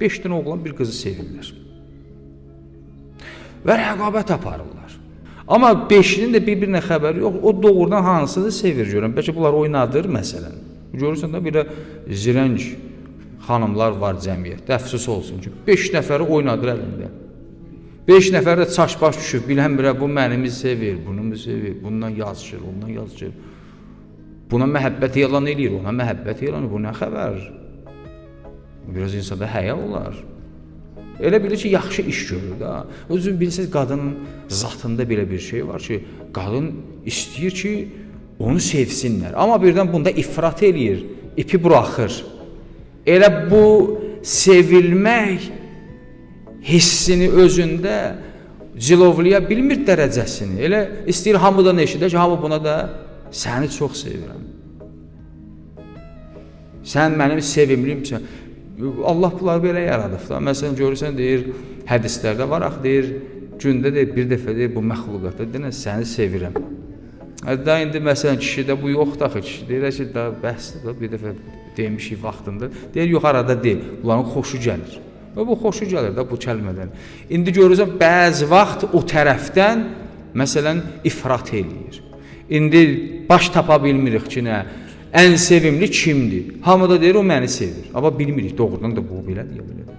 5 dənə oğlan bir qızı sevirlər. Və rəqabət aparırlar. Amma 5-nin də bir-birinə xəbəri yox. O doğrudan hansını sevir görürəm. Bəlkə bunlar oynadır məsələn. Görürsən də bir də zirəng xanımlar var cəmiyyətdə. Əfsus olsun ki, 5 nəfəri oynadır əlində. 5 nəfər də çaş-baş düşüb, bilən-birə bu mənimi sevir, bunu mu sevir, bundan yazışır, ondan yazışır. Buna məhəbbət elan edir, ona məhəbbət elan edir, bu nə xəbər? Biraz insanda həya olar. Elə bilir ki, yaxşı iş görür da. Özün bilirsiniz, qadının zatında belə bir şey var ki, qadın istəyir ki, onu sevsinlər. Amma birdən bunda ifrat eləyir, ipi buraxır. Elə bu sevilmək hissini özündə cilovlaya bilmir dərəcəsini. Elə istəyir hamıdan eşidə ki, hamı buna da səni çox sevirəm. Sən mənim sevimlimsən. Allah bunları belə yaradıb da. Məsələn, görürsən, deyir, hədislərdə var, deyir, gündə deyir, bir dəfə deyir, bu məxluqatda deyir, səni sevirəm. Hətta indi məsələn, kişidə bu yoxdur axı, kişi deyir ki, daha bəhsdir da, bir dəfə demişik vaxtında. Deyir, yox, arada deyil, bunların xoşu gəlir. Və bu xoşu gəlir də bu kəlmədən. İndi görürsən, bəzi vaxt o tərəfdən, məsələn, ifrat eləyir. İndi baş tapa bilmirik ki, nə? Ən sevimli kimdir? Hamı da deyir, o məni sevir. Amma bilmirik, doğrudan da bu belədir, ya belədir.